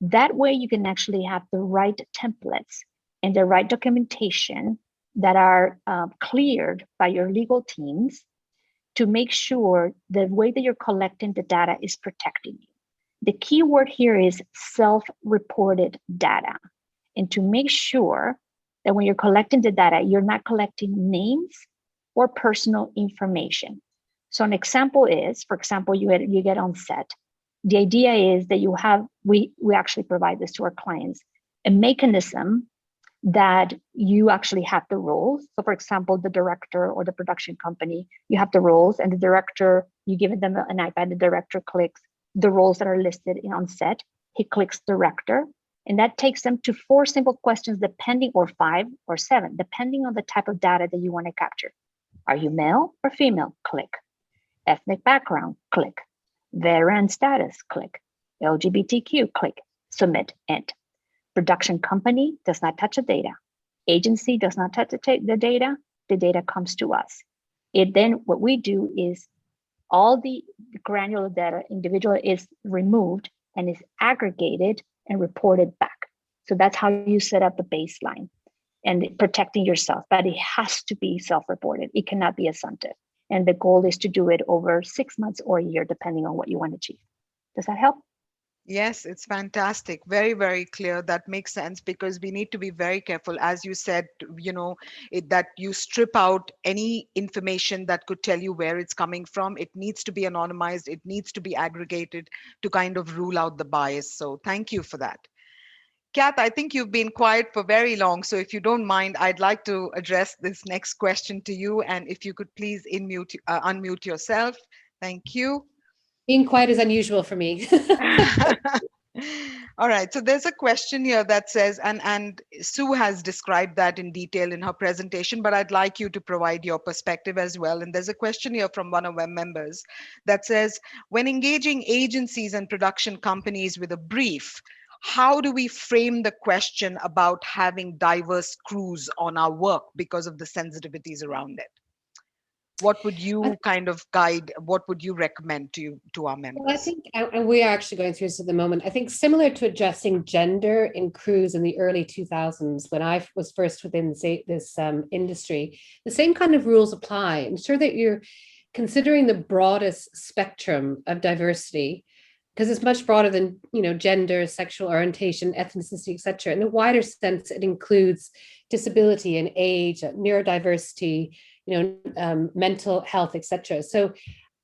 That way you can actually have the right templates and the right documentation that are cleared by your legal teams to make sure the way that you're collecting the data is protecting you. The key word here is self-reported data. And to make sure that when you're collecting the data, you're not collecting names or personal information. So an example is, for example, you get on set. The idea is that we actually provide this to our clients, a mechanism that you actually have the roles. So for example, the director or the production company, you have the roles, and the director, you give them an iPad, the director clicks the roles that are listed on set. He clicks director, and that takes them to 4 simple questions, depending, or 5 or 7, depending on the type of data that you want to capture. Are you male or female? Click. Ethnic background? Click. Veteran status? Click. LGBTQ? Click. Submit. End. Production company does not touch the data. Agency does not touch the data. The data comes to us. What we do is all the granular data individual is removed and is aggregated and reported back. So that's how you set up the baseline and protecting yourself, but it has to be self-reported. It cannot be assumptive. And the goal is to do it over 6 months or a year, depending on what you want to achieve. Does that help? Yes, it's fantastic. Very, very clear. That makes sense, because we need to be very careful. As you said, that you strip out any information that could tell you where it's coming from. It needs to be anonymized. It needs to be aggregated to kind of rule out the bias. So thank you for that. Kath, I think you've been quiet for very long. So if you don't mind, I'd like to address this next question to you. And if you could please unmute yourself. Thank you. Being quiet is unusual for me. All right, so there's a question here that says, and Sue has described that in detail in her presentation, but I'd like you to provide your perspective as well. And there's a question here from one of our members that says, when engaging agencies and production companies with a brief, how do we frame the question about having diverse crews on our work because of the sensitivities around it? What would you kind of guide? What would you recommend to our members? Well, I think, and we are actually going through this at the moment, I think similar to addressing gender in crews in the early 2000s, when I was first within this industry, the same kind of rules apply. Ensure that you're considering the broadest spectrum of diversity, because it's much broader than, gender, sexual orientation, ethnicity, etc. In a wider sense, it includes disability and age, neurodiversity, mental health, etc. So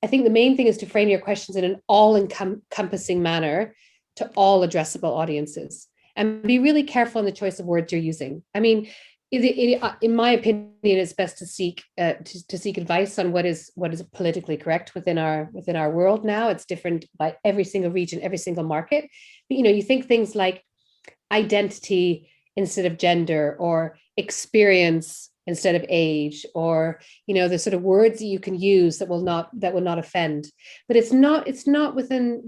I think the main thing is to frame your questions in an all-encompassing manner to all addressable audiences, and be really careful in the choice of words you're using. I mean, in my opinion, it's best to seek advice on what is politically correct within our world now. It's different by every single region, every single market. But you think things like identity instead of gender, or experience instead of age, or the sort of words that you can use that will not offend. But it's not within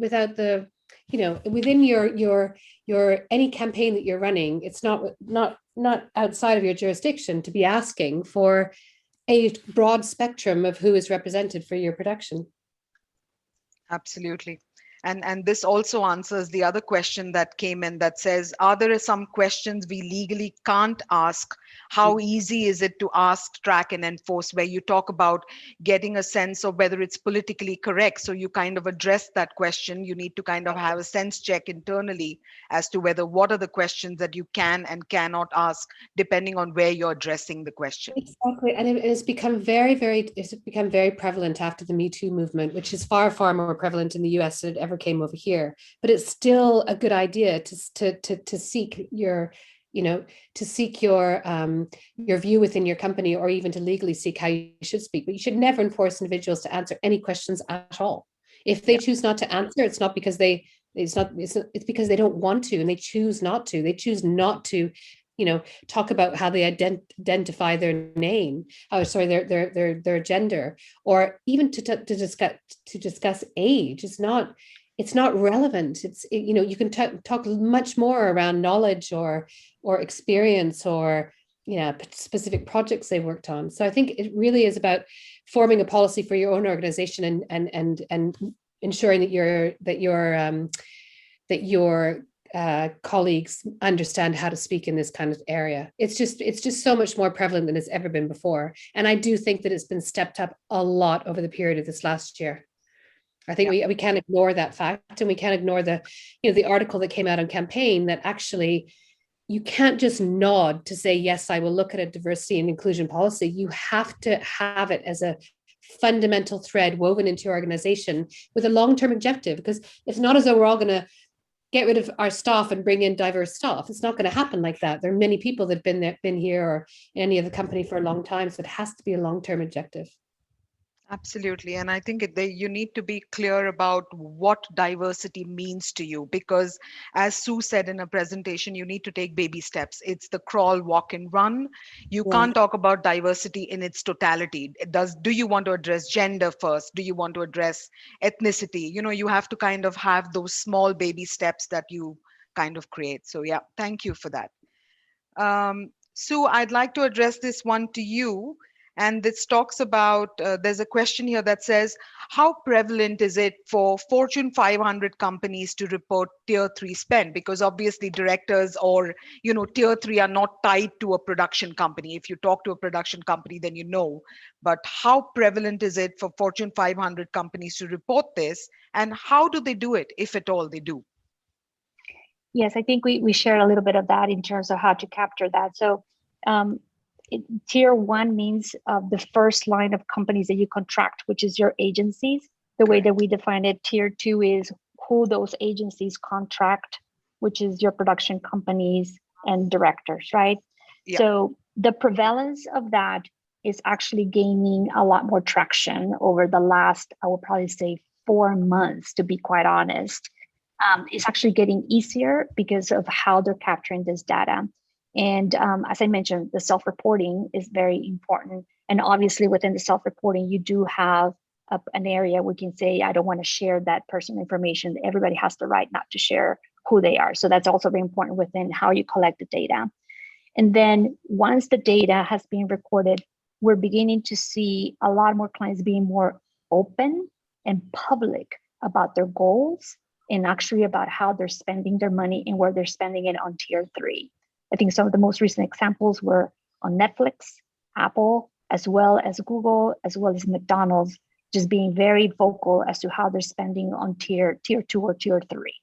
your any campaign that you're running. It's not outside of your jurisdiction to be asking for a broad spectrum of who is represented for your production. Absolutely. And this also answers the other question that came in that says, are there some questions we legally can't ask? How easy is it to ask, track, and enforce? Where you talk about getting a sense of whether it's politically correct. So you kind of address that question. You need to kind of have a sense check internally as to whether what are the questions that you can and cannot ask, depending on where you're addressing the question. Exactly. And it's become very prevalent after the Me Too movement, which is far, far more prevalent in the US than it ever came over here. But it's still a good idea to seek your, to seek your view within your company, or even to legally seek how you should speak. But you should never enforce individuals to answer any questions at all. If they choose not to answer, it's not because it's because they don't want to, and they choose not to. They choose not to talk about how they identify their name, their gender, or even to discuss age. It's not relevant. You can talk much more around knowledge or experience, or specific projects they worked on. So I think it really is about forming a policy for your own organization and ensuring that your colleagues understand how to speak in this kind of area. It's just so much more prevalent than it's ever been before. And I do think that it's been stepped up a lot over the period of this last year. I think we can't ignore that fact, and we can't ignore the article that came out on Campaign, that actually you can't just nod to say, yes, I will look at a diversity and inclusion policy. You have to have it as a fundamental thread woven into your organization with a long-term objective, because it's not as though we're all going to get rid of our staff and bring in diverse staff. It's not going to happen like that. There are many people that have been here or in any other company for a long time. So it has to be a long-term objective. Absolutely. And I think you need to be clear about what diversity means to you, because as Sue said in a presentation, you need to take baby steps. It's the crawl, walk, and run. You can't talk about diversity in its totality. Do you want to address gender first? Do you want to address ethnicity? You have to kind of have those small baby steps that you kind of create. So yeah, thank you for that. Sue, I'd like to address this one to you. And this talks about, there's a question here that says, how prevalent is it for Fortune 500 companies to report tier 3 spend? Because obviously directors or, tier 3 are not tied to a production company. If you talk to a production company, then but how prevalent is it for Fortune 500 companies to report this? And how do they do it, if at all they do? Yes, I think we shared a little bit of that in terms of how to capture that. So tier 1 means the first line of companies that you contract, which is your agencies. The way that we define it, tier 2 is who those agencies contract, which is your production companies and directors, right? Yeah. So the prevalence of that is actually gaining a lot more traction over the last, I will probably say 4 months, to be quite honest. It's actually getting easier because of how they're capturing this data. And as I mentioned, the self-reporting is very important. And obviously within the self-reporting, you do have an area we can say, I don't want to share that personal information. Everybody has the right not to share who they are. So that's also very important within how you collect the data. And then once the data has been recorded, we're beginning to see a lot more clients being more open and public about their goals, and actually about how they're spending their money and where they're spending it on tier 3. I think some of the most recent examples were on Netflix, Apple, as well as Google, as well as McDonald's, just being very vocal as to how they're spending on tier 2 or tier 3.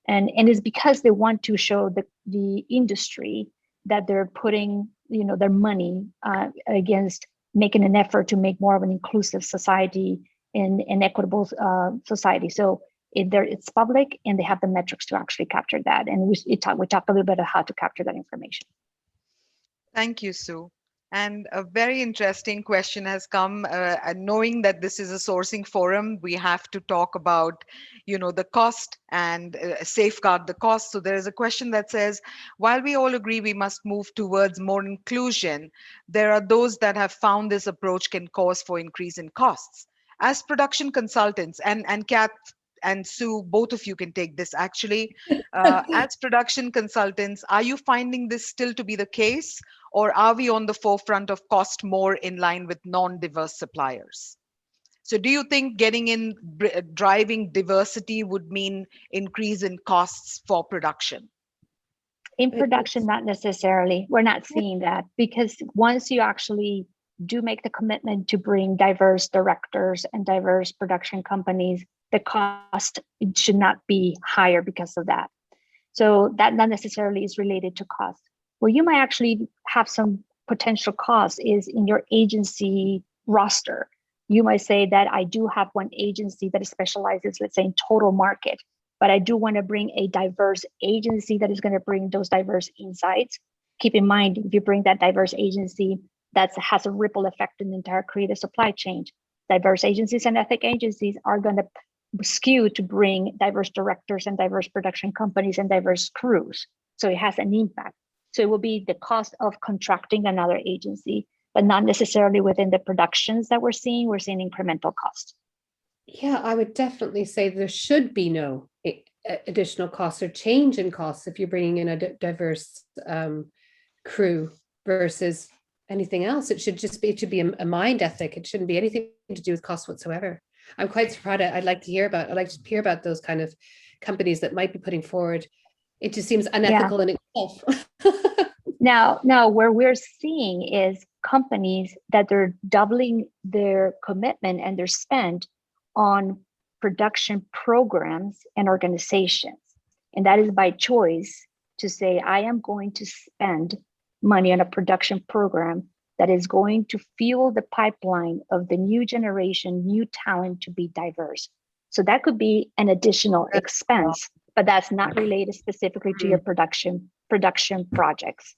And it's because they want to show the industry that they're putting their money against making an effort to make more of an inclusive society and an equitable society. So it's public, and they have the metrics to actually capture that. And we talk a little bit about how to capture that information. Thank you, Sue. And a very interesting question has come. And knowing that this is a sourcing forum, we have to talk about, the cost and safeguard the cost. So there is a question that says, while we all agree we must move towards more inclusion, there are those that have found this approach can cause for increase in costs. As production consultants, and Kath and Sue, both of you can take this actually. As production consultants, are you finding this still to be the case, or are we on the forefront of cost more in line with non-diverse suppliers? So do you think getting in, driving diversity would mean increase in costs for production? In production, not necessarily. We're not seeing that, because once you actually do make the commitment to bring diverse directors and diverse production companies, the cost should not be higher because of that. So that not necessarily is related to cost. Where you might actually have some potential costs is in your agency roster. You might say that I do have one agency that specializes, let's say, in total market, but I do want to bring a diverse agency that is going to bring those diverse insights. Keep in mind, if you bring that diverse agency, that has a ripple effect in the entire creative supply chain. Diverse agencies and ethic agencies are going to skew to bring diverse directors and diverse production companies and diverse crews. So it has an impact. So it will be the cost of contracting another agency, but not necessarily within the productions that we're seeing. We're seeing incremental costs. Yeah, I would definitely say there should be no additional costs or change in costs if you're bringing in a diverse crew versus anything else. It should just be, it should be a mind ethic. It shouldn't be anything to do with cost whatsoever. I'm quite surprised. I'd like to hear about those kind of companies that might be putting forward. It just seems unethical in itself. Now, where we're seeing is companies that they're doubling their commitment and their spend on production programs and organizations. And that is by choice, to say, I am going to spend money on a production program that is going to fuel the pipeline of the new generation, new talent to be diverse. So that could be an additional expense, but that's not related specifically to your production projects.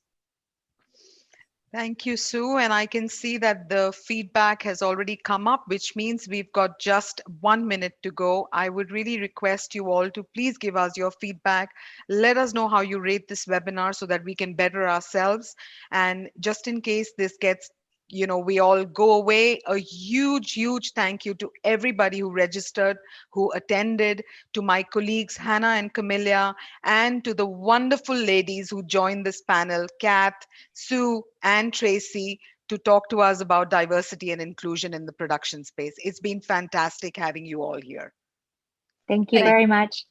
Thank you, Sue. And I can see that the feedback has already come up, which means we've got just 1 minute to go. I would really request you all to please give us your feedback. Let us know how you rate this webinar so that we can better ourselves. And just in case this gets, we all go away, a huge thank you to everybody who registered, who attended, to my colleagues Hannah and Camelia, and to the wonderful ladies who joined this panel, Kath, Sue, and Tracy, to talk to us about diversity and inclusion in the production space. It's been fantastic having you all here. Thank you very much.